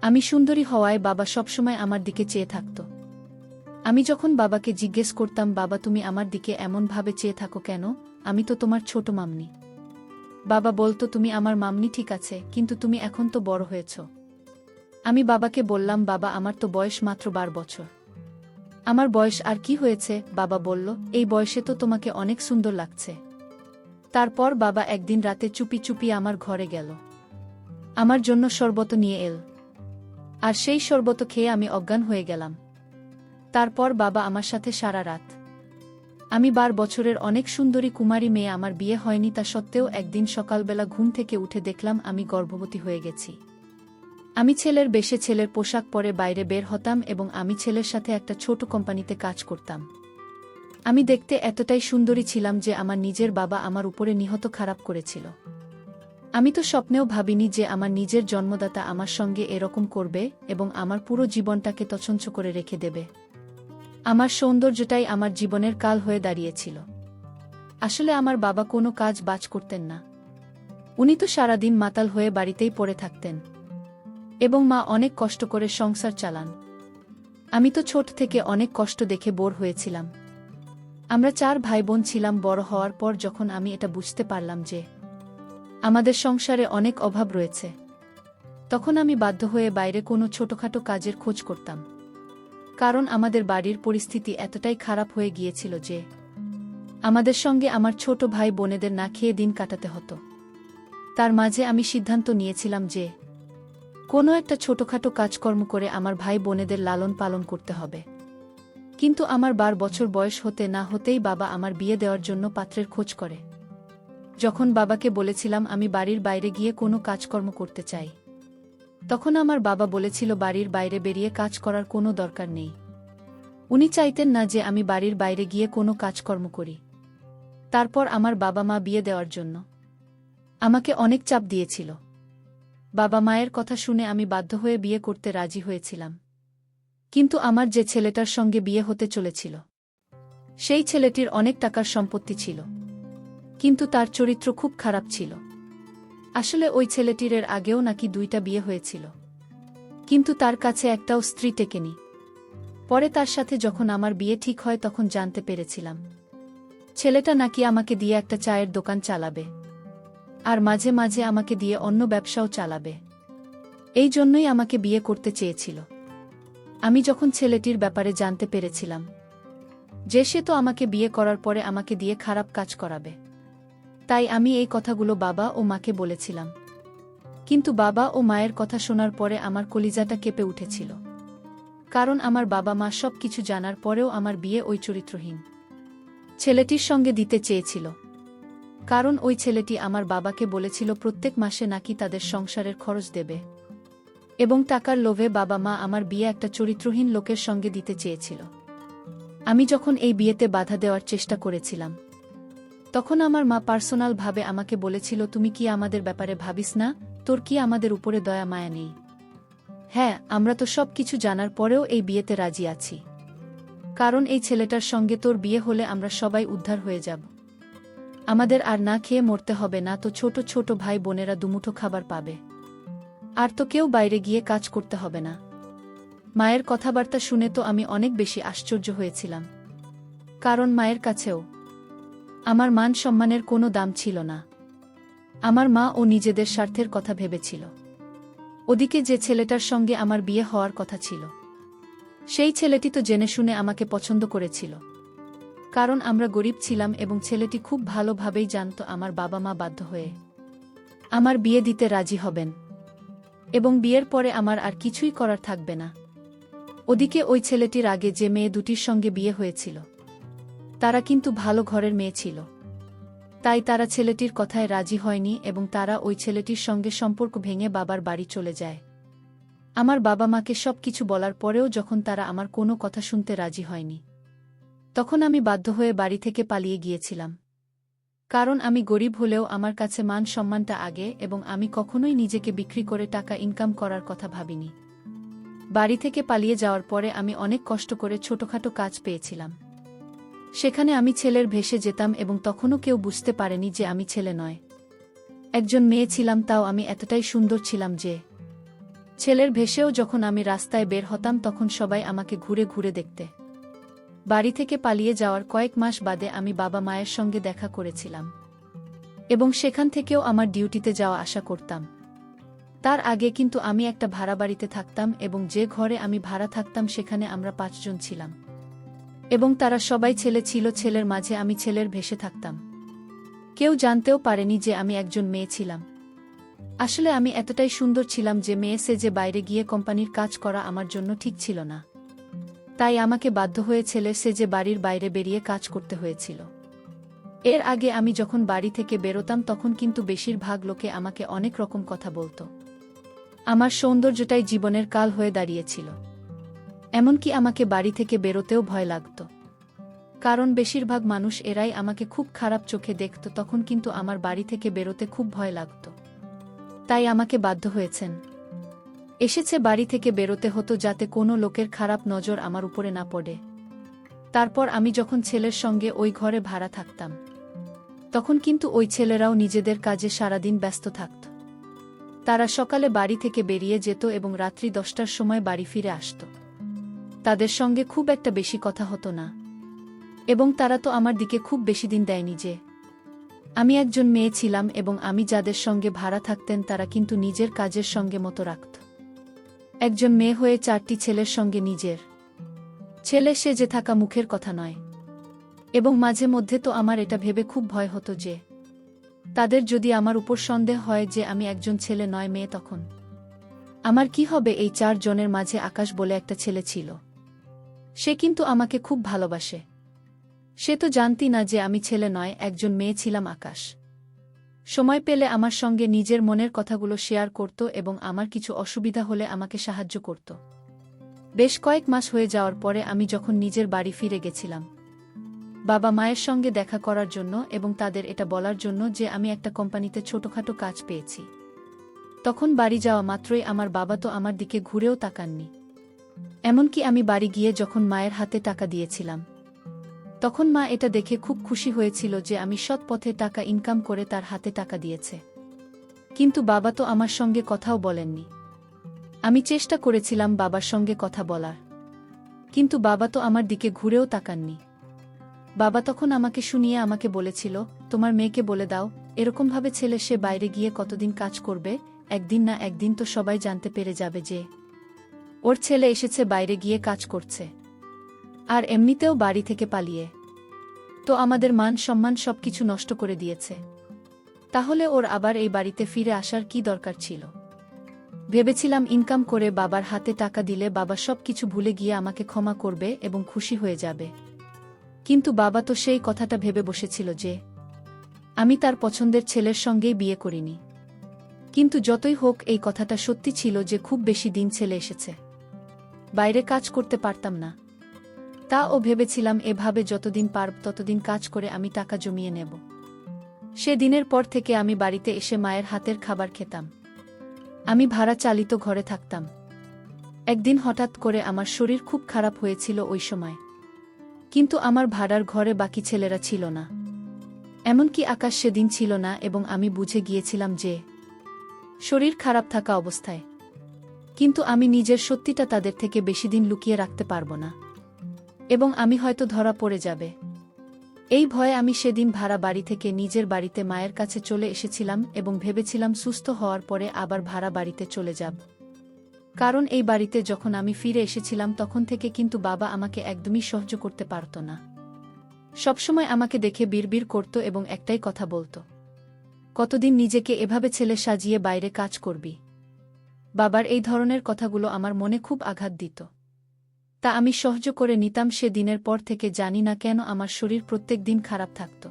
আমি সুন্দরী হওয়ায় বাবা সবসময় আমার দিকে চেয়ে থাকত। আমি যখন বাবাকে জিজ্ঞেস করতাম, বাবা তুমি আমার দিকে এমনভাবে চেয়ে থাকো কেন, আমি তো তোমার ছোট মামনি। বাবা বলতো, তুমি আমার মামনি ঠিক আছে, কিন্তু তুমি এখন তো বড় হয়েছ। আমি বাবাকে বললাম, বাবা আমার তো বয়স মাত্র 12 বছর। আমার বয়স আর কি হয়েছে? বাবা বলল, এই বয়সে তো তোমাকে অনেক সুন্দর লাগছে। তারপর বাবা একদিন রাতে চুপি চুপি আমার ঘরে গেল। আমার জন্য শরবত নিয়ে এল। আর সেই শরবত খেয়ে আমি অজ্ঞান হয়ে গেলাম। তারপর বাবা আমার সাথে সারা রাত। আমি 12 বছরের অনেক সুন্দরী কুমারী মেয়ে, আমার বিয়ে হয়নি, তা সত্ত্বেও একদিন সকালবেলা ঘুম থেকে উঠে দেখলাম আমি গর্ভবতী হয়ে গেছি। আমি ছেলের বেশে ছেলের পোশাক পরে বাইরে বের হতাম এবং আমি ছেলের সাথে একটা ছোট কোম্পানিতে কাজ করতাম। আমি দেখতে এতটাই সুন্দরী ছিলাম যে আমার নিজের বাবা আমার উপরে নিহত খারাপ করেছিল। আমি তো স্বপ্নেও ভাবিনি যে আমার নিজের জন্মদাতা আমার সঙ্গে এরকম করবে এবং আমার পুরো জীবনটাকে তছনছ করে রেখে দেবে। আমার সৌন্দর্যটাই আমার জীবনের কাল হয়ে দাঁড়িয়েছিল। আসলে আমার বাবা কোনো কাজ বাজ করতেন না। উনি তো সারাদিন মাতাল হয়ে বাড়িতেই পড়ে থাকতেন এবং মা অনেক কষ্ট করে সংসার চালান। আমি তো ছোট থেকে অনেক কষ্ট দেখে বোর হয়েছিলাম। আমরা 4 ভাই বোন ছিলাম। বড় হওয়ার পর যখন আমি এটা বুঝতে পারলাম যে আমাদের সংসারে অনেক অভাব রয়েছে, তখন আমি বাধ্য হয়ে বাইরে কোনো ছোটখাটো কাজের খোঁজ করতাম। কারণ আমাদের বাড়ির পরিস্থিতি এতটাই খারাপ হয়ে গিয়েছিল যে আমাদের সঙ্গে আমার ছোট ভাই বোনেদের না খেয়ে দিন কাটাতে হতো। তার মাঝে আমি সিদ্ধান্ত নিয়েছিলাম যে কোনো একটা ছোটখাটো কাজকর্ম করে আমার ভাই বোনেদের লালন পালন করতে হবে। কিন্তু আমার 12 বছর বয়স হতে না হতেই বাবা আমার বিয়ে দেওয়ার জন্য পাত্রের খোঁজ করে। যখন বাবাকে বলেছিলাম আমি বাড়ির বাইরে গিয়ে কোনো কাজকর্ম করতে চাই, তখন আমার বাবা বলেছিল বাড়ির বাইরে বেরিয়ে কাজ করার কোনো দরকার নেই। উনি চাইতেন না যে আমি বাড়ির বাইরে গিয়ে কোনো কাজকর্ম করি। তারপর আমার বাবা মা বিয়ে দেওয়ার জন্য আমাকে অনেক চাপ দিয়েছিল। বাবা মায়ের কথা শুনে আমি বাধ্য হয়ে বিয়ে করতে রাজি হয়েছিলাম। কিন্তু আমার যে ছেলেটার সঙ্গে বিয়ে হতে চলেছিল, সেই ছেলেটির অনেক টাকার সম্পত্তি ছিল, কিন্তু তার চরিত্র খুব খারাপ ছিল। আসলে ওই ছেলেটির এর আগেও নাকি 2টা বিয়ে হয়েছিল, কিন্তু তার কাছে একটাও স্ত্রী টেকেনি। পরে তার সাথে যখন আমার বিয়ে ঠিক হয় তখন জানতে পেরেছিলাম ছেলেটা নাকি আমাকে দিয়ে একটা চায়ের দোকান চালাবে আর মাঝে মাঝে আমাকে দিয়ে অন্য ব্যবসাও চালাবে। এই জন্যই আমাকে বিয়ে করতে চেয়েছিল। আমি যখন ছেলেটির ব্যাপারে জানতে পেরেছিলাম যে সে তো আমাকে বিয়ে করার পরে আমাকে দিয়ে খারাপ কাজ করাবে, তাই আমি এই কথাগুলো বাবা ও মাকে বলেছিলাম। কিন্তু বাবা ও মায়ের কথা শোনার পরে আমার কলিজাটা কেঁপে উঠেছিল। কারণ আমার বাবা মা সব কিছু জানার পরেও আমার বিয়ে ওই চরিত্রহীন ছেলেটির সঙ্গে দিতে চেয়েছিল। কারণ ওই ছেলেটি আমার বাবাকে বলেছিল প্রত্যেক মাসে নাকি তাদের সংসারের খরচ দেবে, এবং টাকার লোভে বাবা মা আমার বিয়ে একটা চরিত্রহীন লোকের সঙ্গে দিতে চেয়েছিল। আমি যখন এই বিয়েতে বাধা দেওয়ার চেষ্টা করেছিলাম, তখন আমার মা পার্সোনালভাবে আমাকে বলেছিল, তুমি কি আমাদের ব্যাপারে ভাবিস না? তোর কি আমাদের উপরে দয়া মায়া নেই? হ্যাঁ, আমরা তো সব কিছু জানার পরেও এই বিয়েতে রাজি আছি। কারণ এই ছেলেটার সঙ্গে তোর বিয়ে হলে আমরা সবাই উদ্ধার হয়ে যাব। আমাদের আর না খেয়ে মরতে হবে না, তো ছোট ছোট ভাই বোনেরা দুমুঠো খাবার পাবে। আর তো কেউ বাইরে গিয়ে কাজ করতে হবে না। মায়ের কথাবার্তা শুনে তো আমি অনেক বেশি আশ্চর্য হয়েছিলাম। কারণ মায়ের কাছেও আমার মান সম্মানের কোনো দাম ছিল না। আমার মা ও নিজেদের স্বার্থের কথা ভেবেছিল। ওদিকে যে ছেলেটার সঙ্গে আমার বিয়ে হওয়ার কথা ছিল, সেই ছেলেটি তো জেনে শুনে আমাকে পছন্দ করেছিল। কারণ আমরা গরিব ছিলাম এবং ছেলেটি খুব ভালোভাবেই জানত আমার বাবা মা বাধ্য হয়ে আমার বিয়ে দিতে রাজি হবেন এবং বিয়ের পরে আমার আর কিছুই করার থাকবে না। ওদিকে ওই ছেলেটির আগে যে মেয়ে দুটির সঙ্গে বিয়ে হয়েছিল, তারা কিন্তু ভালো ঘরের মেয়ে ছিল। তাই তারা ছেলেটির কথায় রাজি হয়নি এবং তারা ওই ছেলেটির সঙ্গে সম্পর্ক ভেঙে বাবার বাড়ি চলে যায়। আমার বাবা মাকে সব কিছু বলার পরেও যখন তারা আমার কোনো কথা শুনতে রাজি হয়নি, তখন আমি বাধ্য হয়ে বাড়ি থেকে পালিয়ে গিয়েছিলাম। কারণ আমি গরিব হলেও আমার কাছে মান সম্মানটা আগে এবং আমি কখনোই নিজেকে বিক্রি করে টাকা ইনকাম করার কথা ভাবিনি। বাড়ি থেকে পালিয়ে যাওয়ার পরে আমি অনেক কষ্ট করে ছোটখাটো কাজ পেয়েছিলাম। সেখানে আমি ছেলের ভেসে যেতাম এবং তখনও কেউ বুঝতে পারেনি যে আমি ছেলে নয়, একজন মেয়ে ছিলাম। তাও আমি এতটাই সুন্দর ছিলাম যে ছেলের ভেসেও যখন আমি রাস্তায় বের হতাম তখন সবাই আমাকে ঘুরে ঘুরে দেখতে। বাড়ি থেকে পালিয়ে যাওয়ার কয়েক মাস বাদে আমি বাবা মায়ের সঙ্গে দেখা করেছিলাম এবং সেখান থেকেও আমার ডিউটিতে যাওয়া আসা করতাম। তার আগে কিন্তু আমি একটা ভাড়া বাড়িতে থাকতাম এবং যে ঘরে আমি ভাড়া থাকতাম সেখানে আমরা 5 জন ছিলাম এবং তারা সবাই ছেলে ছিল। ছেলের মাঝে আমি ছেলের ভেসে থাকতাম। কেউ জানতেও পারেনি যে আমি একজন মেয়ে ছিলাম। আসলে আমি এতটাই সুন্দর ছিলাম যে মেয়ে সেজে বাইরে গিয়ে কোম্পানির কাজ করা আমার জন্য ঠিক ছিল না। তাই আমাকে বাধ্য হয়ে ছেলে সেজে বাড়ির বাইরে বেরিয়ে কাজ করতে হয়েছিল। এর আগে আমি যখন বাড়ি থেকে বেরোতাম তখন কিন্তু বেশিরভাগ লোকে আমাকে অনেক রকম কথা বলতো। আমার সৌন্দর্যটাই জীবনের কাল হয়ে দাঁড়িয়েছিল। এমনকি আমাকে বাড়ি থেকে বেরোতেও ভয় লাগত, কারণ বেশিরভাগ মানুষ এরাই আমাকে খুব খারাপ চোখে দেখত। তখন কিন্তু আমার বাড়ি থেকে বেরোতে খুব ভয় লাগত। তাই আমাকে বাধ্য হয়েছেন এসেছে বাড়ি থেকে বেরোতে হতো যাতে কোনো লোকের খারাপ নজর আমার উপরে না পড়ে। তারপর আমি যখন ছেলের সঙ্গে ওই ঘরে ভাড়া থাকতাম তখন কিন্তু ওই ছেলেরাও নিজেদের কাজে সারাদিন ব্যস্ত থাকত। তারা সকালে বাড়ি থেকে বেরিয়ে যেত এবং রাত্রি 10টার সময় বাড়ি ফিরে আসত। তাদের সঙ্গে খুব একটা বেশি কথা হতো না এবং তারা তো আমার দিকে খুব বেশি দিন দেয়নি যে আমি একজন মেয়ে ছিলাম এবং আমি যাদের সঙ্গে ভাড়া থাকতেন তারা কিন্তু নিজের কাজের সঙ্গে মতো রাখত। একজন মেয়ে হয়ে 4টি ছেলের সঙ্গে নিজের ছেলে সেজে থাকা মুখের কথা নয়। এবং মাঝে মধ্যে তো আমার এটা ভেবে খুব ভয় হতো যে তাদের যদি আমার উপর সন্দেহ হয় যে আমি একজন ছেলে নয় মেয়ে, তখন আমার কি হবে। এই 4 জনের মাঝে আকাশ বলে একটা ছেলে ছিল। সে কিন্তু আমাকে খুব ভালোবাসে। সে তো জানতি না যে আমি ছেলে নয়, একজন মেয়ে ছিলাম। আকাশ সময় পেলে আমার সঙ্গে নিজের মনের কথাগুলো শেয়ার করত এবং আমার কিছু অসুবিধা হলে আমাকে সাহায্য করত। বেশ কয়েক মাস হয়ে যাওয়ার পরে আমি যখন নিজের বাড়ি ফিরে গেছিলাম বাবা মায়ের সঙ্গে দেখা করার জন্য এবং তাদের এটা বলার জন্য যে আমি একটা কোম্পানিতে ছোটখাটো কাজ পেয়েছি, তখন বাড়ি যাওয়া মাত্রই আমার বাবা তো আমার দিকে ঘুরেও তাকাননি। এমনকি আমি বাড়ি গিয়ে যখন মায়ের হাতে টাকা দিয়েছিলাম তখন মা এটা দেখে খুব খুশি হয়েছিল যে আমি সৎ পথে টাকা ইনকাম করে তার হাতে টাকা দিয়েছে। কিন্তু বাবা তো আমার সঙ্গে কথাও বলেননি। আমি চেষ্টা করেছিলাম বাবার সঙ্গে কথা বলার, কিন্তু বাবা তো আমার দিকে ঘুরেও তাকাননি। বাবা তখন আমাকে শুনিয়ে আমাকে বলেছিল, তোমার মেয়েকে বলে দাও এরকমভাবে ছেলে সে বাইরে গিয়ে কতদিন কাজ করবে, একদিন না একদিন তো সবাই জানতে পেরে যাবে যে ওর ছেলে এসেছে বাইরে গিয়ে কাজ করছে, আর এমনিতেও বাড়ি থেকে পালিয়ে তো আমাদের মান সম্মান সবকিছু নষ্ট করে দিয়েছে। তাহলে ওর আবার এই বাড়িতে ফিরে আসার কি দরকার ছিল। ভেবেছিলাম ইনকাম করে বাবার হাতে টাকা দিলে বাবা সবকিছু ভুলে গিয়ে আমাকে ক্ষমা করবে এবং খুশি হয়ে যাবে। কিন্তু বাবা তো সেই কথাটা ভেবে বসেছিল যে আমি তার পছন্দের ছেলের সঙ্গেই বিয়ে করিনি। কিন্তু যতই হোক এই কথাটা সত্যি ছিল যে খুব বেশি দিন ছেলে এসেছে বাইরে কাজ করতে পারতাম না। তা ও ভেবেছিলাম এভাবে যতদিন পারব ততদিন কাজ করে আমি টাকা জমিয়ে নেব। সে দিনের পর থেকে আমি বাড়িতে এসে মায়ের হাতের খাবার খেতাম। আমি ভাড়া চালিত ঘরে থাকতাম। একদিন হঠাৎ করে আমার শরীর খুব খারাপ হয়েছিল ওই সময়, কিন্তু আমার ভাড়ার ঘরে বাকি ছেলেরা ছিল না, এমনকি আকাশ সেদিন ছিল না এবং আমি বুঝে গিয়েছিলাম যে শরীর খারাপ থাকা অবস্থায় কিন্তু আমি নিজের সত্যিটা তাদের থেকে বেশি দিন লুকিয়ে রাখতে পারব না এবং আমি হয়তো ধরা পড়ে যাবে। এই ভয়ে আমি সেদিন ভাড়া বাড়ি থেকে নিজের বাড়িতে মায়ের কাছে চলে এসেছিলাম এবং ভেবেছিলাম সুস্থ হওয়ার পরে আবার ভাড়া বাড়িতে চলে যাব। কারণ এই বাড়িতে যখন আমি ফিরে এসেছিলাম তখন থেকে কিন্তু বাবা আমাকে একদমই সহ্য করতে পারত না। সবসময় আমাকে দেখে বিড়বিড় করত এবং একটাই কথা বলত, কতদিন নিজেকে এভাবে ছেলে সাজিয়ে বাইরে কাজ করবি। বাবার এই ধরনের কথাগুলো আমার মনে খুব আঘাত দিত। তা আমি সহ্য করে নিতাম। সে দিনের পর থেকে জানি না কেন আমার শরীর প্রত্যেক দিন খারাপ থাকত।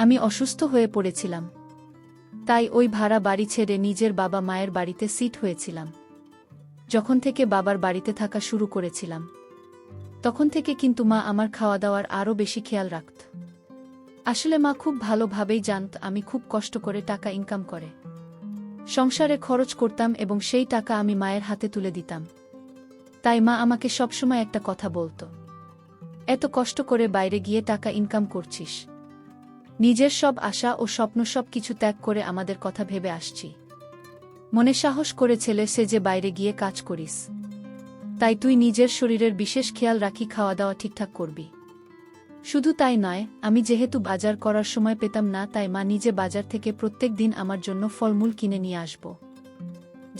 আমি অসুস্থ হয়ে পড়েছিলাম। তাই ওই ভাড়া বাড়ি ছেড়ে নিজের বাবা মায়ের বাড়িতে সিট হয়েছিলাম। যখন থেকে বাবার বাড়িতে থাকা শুরু করেছিলাম তখন থেকে কিন্তু মা আমার খাওয়া দাওয়ার আরও বেশি খেয়াল রাখত। আসলে মা খুব ভালোভাবেই জানত আমি খুব কষ্ট করে টাকা ইনকাম করে সংসারে খরচ করতাম এবং সেই টাকা আমি মায়ের হাতে তুলে দিতাম। তাই মা আমাকে সবসময় একটা কথা বলতো, এত কষ্ট করে বাইরে গিয়ে টাকা ইনকাম করছিস, নিজের সব আশা ও স্বপ্ন সব কিছু ত্যাগ করে আমাদের কথা ভেবে আসছি। মনে সাহস করে ছেলে সে যে বাইরে গিয়ে কাজ করিস, তাই তুই নিজের শরীরের বিশেষ খেয়াল রাখি, খাওয়া দাওয়া ঠিকঠাক করবি। শুধু তাই নয়, আমি যেহেতু বাজার করার সময় পেতাম না, তাই মা নিজে বাজার থেকে প্রত্যেক দিন আমার জন্য ফলমূল কিনে নিয়ে আসব,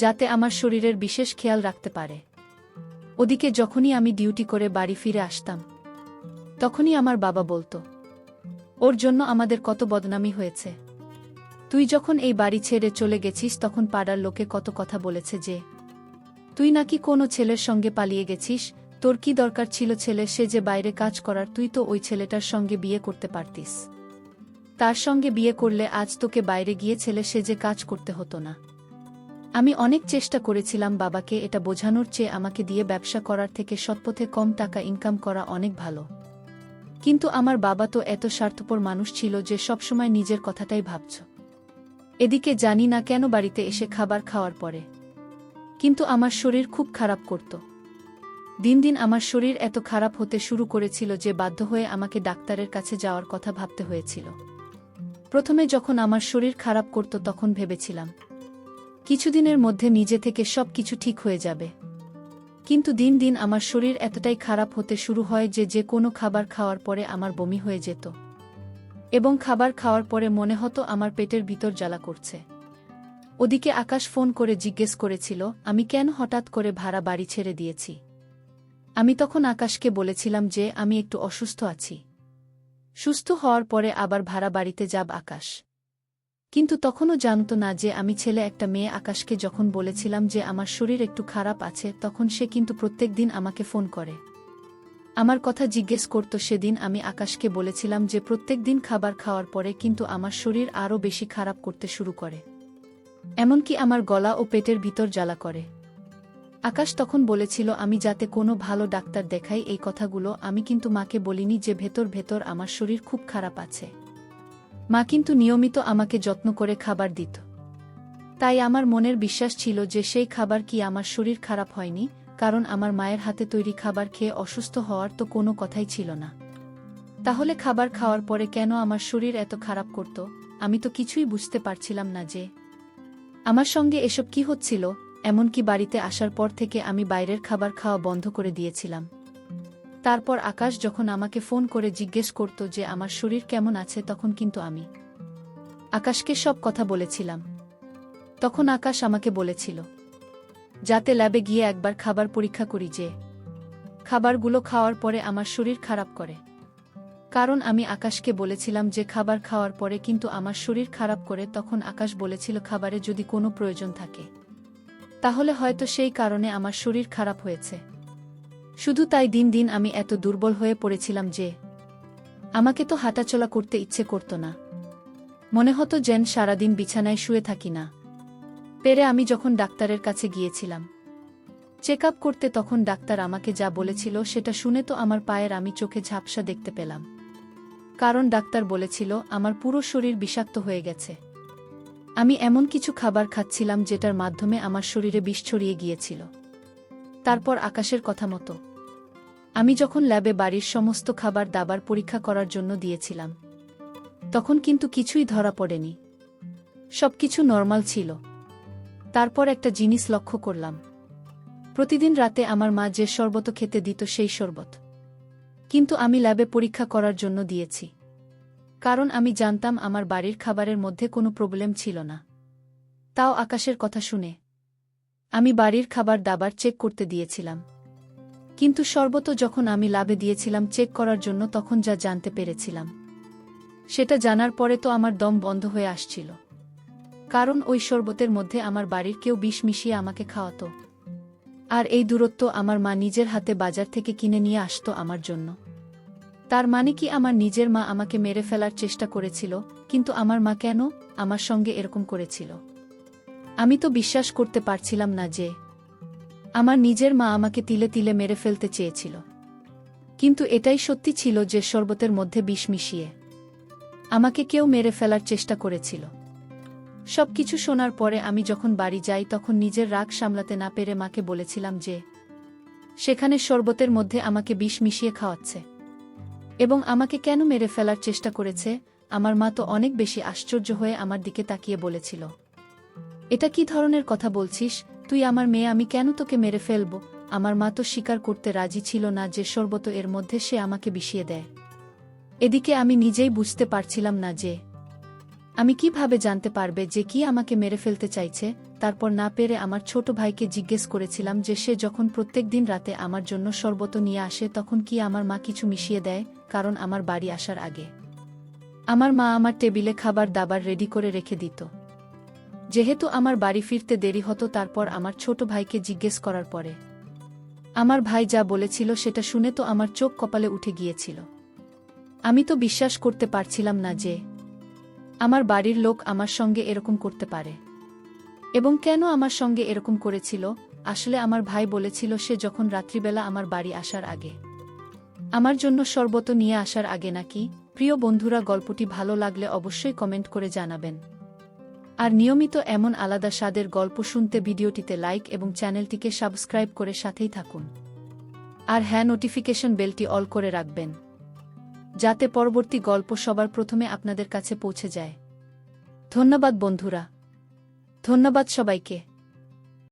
যাতে আমার শরীরের বিশেষ খেয়াল রাখতে পারে। ওদিকে যখনই আমি ডিউটি করে বাড়ি ফিরে আসতাম, তখনই আমার বাবা বলতো, ওর জন্য আমাদের কত বদনামি হয়েছে। তুই যখন এই বাড়ি ছেড়ে চলে গেছিস তখন পাড়ার লোকে কত কথা বলেছে যে তুই নাকি কোনো ছেলের সঙ্গে পালিয়ে গেছিস। তোর কি দরকার ছিল ছেলে সে যে বাইরে কাজ করার, তুই তো ওই ছেলেটার সঙ্গে বিয়ে করতে পারতিস। তার সঙ্গে বিয়ে করলে আজ তোকে বাইরে গিয়ে ছেলে সেজে কাজ করতে হতো না। আমি অনেক চেষ্টা করেছিলাম বাবাকে এটা বোঝানোর চেয়ে আমাকে দিয়ে ব্যবসা করার থেকে সৎপথে কম টাকা ইনকাম করা অনেক ভালো, কিন্তু আমার বাবা তো এত স্বার্থপর মানুষ ছিল যে সবসময় নিজের কথাটাই ভাবছ। এদিকে জানি না কেন বাড়িতে এসে খাবার খাওয়ার পরে কিন্তু আমার শরীর খুব খারাপ করত। দিন দিন আমার শরীর এত খারাপ হতে শুরু করেছিল যে বাধ্য হয়ে আমাকে ডাক্তারের কাছে যাওয়ার কথা ভাবতে হয়েছিল। প্রথমে যখন আমার শরীর খারাপ করত তখন ভেবেছিলাম কিছুদিনের মধ্যে নিজে থেকে সব কিছু ঠিক হয়ে যাবে, কিন্তু দিন দিন আমার শরীর এতটাই খারাপ হতে শুরু হয় যে কোনো খাবার খাওয়ার পরে আমার বমি হয়ে যেত, এবং খাবার খাওয়ার পরে মনে হতো আমার পেটের ভিতর জ্বালা করছে। ওদিকে আকাশ ফোন করে জিজ্ঞেস করেছিল আমি কেন হঠাৎ করে ভাড়া বাড়ি ছেড়ে দিয়েছি। আমি তখন আকাশকে বলেছিলাম যে আমি একটু অসুস্থ আছি, সুস্থ হওয়ার পরে আবার ভাড়া বাড়িতে যাব আকাশ। কিন্তু তখনও জানত না যে আমি ছেলে একটা মেয়ে। আকাশকে যখন বলেছিলাম যে আমার শরীর একটু খারাপ আছে, তখন সে কিন্তু প্রত্যেক দিন আমাকে ফোন করে আমার কথা জিজ্ঞেস করত। সেদিন আমি আকাশকে বলেছিলাম যে প্রত্যেক দিন খাবার খাওয়ার পরে কিন্তু আমার শরীর আরও বেশি খারাপ করতে শুরু করে, এমনকি আমার গলা ও পেটের ভিতর জ্বালা করে। আকাশ তখন বলেছিল আমি যাতে কোনো ভালো ডাক্তার দেখাই। এই কথাগুলো আমি কিন্তু মাকে বলিনি যে ভেতর ভেতর আমার শরীর খুব খারাপ আছে। মা কিন্তু নিয়মিত আমাকে যত্ন করে খাবার দিত, তাই আমার মনের বিশ্বাস ছিল যে সেই খাবার কি আমার শরীর খারাপ হয়নি, কারণ আমার মায়ের হাতে তৈরি খাবার খেয়ে অসুস্থ হওয়ার তো কোনো কথাই ছিল না। তাহলে খাবার খাওয়ার পরে কেন আমার শরীর এত খারাপ করত? আমি তো কিছুই বুঝতে পারছিলাম না যে আমার সঙ্গে এসব কি হচ্ছিল। এমনকি বাড়িতে আসার পর থেকে আমি বাইরের খাবার খাওয়া বন্ধ করে দিয়েছিলাম। তারপর আকাশ যখন আমাকে ফোন করে জিজ্ঞেস করত যে আমার শরীর কেমন আছে, তখন কিন্তু আমি আকাশকে সব কথা বলেছিলাম। তখন আকাশ আমাকে বলেছিল যাতে ল্যাবে গিয়ে একবার খাবার পরীক্ষা করি, যে খাবারগুলো খাওয়ার পরে আমার শরীর খারাপ করে। কারণ আমি আকাশকে বলেছিলাম যে খাবার খাওয়ার পরে কিন্তু আমার শরীর খারাপ করে। তখন আকাশ বলেছিল খাবারে যদি কোনো প্রয়োজন থাকে তাহলে হয়তো সেই কারণে আমার শরীর খারাপ হয়েছে। শুধু তাই দিন দিন আমি এত দুর্বল হয়ে পড়েছিলাম যে আমাকে তো হাঁটাচলা করতে ইচ্ছে করত না। মনে হতো যেন সারাদিন বিছানায় শুয়ে থাকি না পেরে। আমি যখন ডাক্তারের কাছে গিয়েছিলাম চেক আপ করতে, তখন ডাক্তার আমাকে যা বলেছিল সেটা শুনে তো আমার পায়ের আমি চোখে ঝাপসা দেখতে পেলাম। কারণ ডাক্তার বলেছিল আমার পুরো শরীর বিষাক্ত হয়ে গেছে। আমি এমন কিছু খাবার খাচ্ছিলাম যেটার মাধ্যমে আমার শরীরে বিষ ছড়িয়ে গিয়েছিল। তারপর আকাশের কথা মতো আমি যখন ল্যাবে বাড়ির সমস্ত খাবার দাবার পরীক্ষা করার জন্য দিয়েছিলাম, তখন কিন্তু কিছুই ধরা পড়েনি, সবকিছু নরমাল ছিল। তারপর একটা জিনিস লক্ষ্য করলাম, প্রতিদিন রাতে আমার মা যে শরবত খেতে দিত সেই শরবত কিন্তু আমি ল্যাবে পরীক্ষা করার জন্য দিয়েছি, কারণ আমি জানতাম আমার বাড়ির খাবারের মধ্যে কোনো প্রবলেম ছিল না। তাও আকাশের কথা শুনে আমি বাড়ির খাবার দাবার চেক করতে দিয়েছিলাম, কিন্তু শরবতও যখন আমি ল্যাবে দিয়েছিলাম চেক করার জন্য, তখন যা জানতে পেরেছিলাম সেটা জানার পরে তো আমার দম বন্ধ হয়ে আসছিল। কারণ ওই শরবতের মধ্যে আমার বাড়ির কেউ বিষ মিশিয়ে আমাকে খাওয়াতো, আর এই দূরত্ব আমার মা নিজের হাতে বাজার থেকে কিনে নিয়ে আসতো আমার জন্য। তার মানে কি আমার নিজের মা আমাকে মেরে ফেলার চেষ্টা করেছিল? কিন্তু আমার মা কেন আমার সঙ্গে এরকম করেছিল? আমি তো বিশ্বাস করতে পারছিলাম না যে আমার নিজের মা আমাকে তিলে তিলে মেরে ফেলতে চেয়েছিল। কিন্তু এটাই সত্যি ছিল যে শরবতের মধ্যে বিষ মিশিয়ে আমাকে কেউ মেরে ফেলার চেষ্টা করেছিল। সবকিছু শোনার পরে আমি যখন বাড়ি যাই তখন নিজের রাগ সামলাতে না পেরে মাকে বলেছিলাম যে সেখানে শরবতের মধ্যে আমাকে বিষ মিশিয়ে খাওয়াচ্ছে এবং আমাকে কেন মেরে ফেলার চেষ্টা করেছে। আমার মা তো অনেক বেশি আশ্চর্য হয়ে আমার দিকে তাকিয়ে বলেছিল, এটা কি ধরনের কথা বলছিস? তুই আমার মেয়ে, আমি কেন তোকে মেরে ফেলব? আমার মা তো স্বীকার করতে রাজি ছিল না যে শরবত এর মধ্যে সে আমাকে বিষিয়ে দেয়। এদিকে আমি নিজেই বুঝতে পারছিলাম না যে আমি কিভাবে জানতে পারবে যে কি আমাকে মেরে ফেলতে চাইছে। তারপর না পেরে আমার ছোট ভাইকে জিজ্ঞেস করেছিলাম যে সে যখন প্রত্যেক দিন রাতে আমার জন্য শরবত নিয়ে আসে তখন কি আমার মা কিছু মিশিয়ে দেয়, কারণ আমার বাড়ি আসার আগে আমার মা আমার টেবিলে খাবার দাবার রেডি করে রেখে দিত। যেহেতু আমার বাড়ি ফিরতে দেরি হতো, তারপর আমার ছোট ভাইকে জিজ্ঞেস করার পরে আমার ভাই যা বলেছিল সেটা শুনে তো আমার চোখ কপালে উঠে গিয়েছিল। আমি তো বিশ্বাস করতে পারছিলাম না যে আমার বাড়ির লোক আমার সঙ্গে এরকম করতে পারে, এবং কেন আমার সঙ্গে এরকম করেছিল। আসলে আমার ভাই বলেছিল সে যখন রাত্রিবেলা আমার বাড়ি আসার আগে আমার জন্য শরবত নিয়ে আসার আগে নাকি। প্রিয় বন্ধুরা, গল্পটি ভালো লাগলে অবশ্যই কমেন্ট করে জানাবেন। আর নিয়মিত এমন আলাদা স্বাদের গল্প শুনতে ভিডিওটিতে লাইক এবং চ্যানেলটিকে সাবস্ক্রাইব করে সাথেই থাকুন। আর হ্যাঁ, নোটিফিকেশন বেলটি অল করে রাখবেন যাতে পরবর্তী গল্প সবার প্রথমে আপনাদের কাছে পৌঁছে যায়। ধন্যবাদ বন্ধুরা, ধন্যবাদ সবাইকে।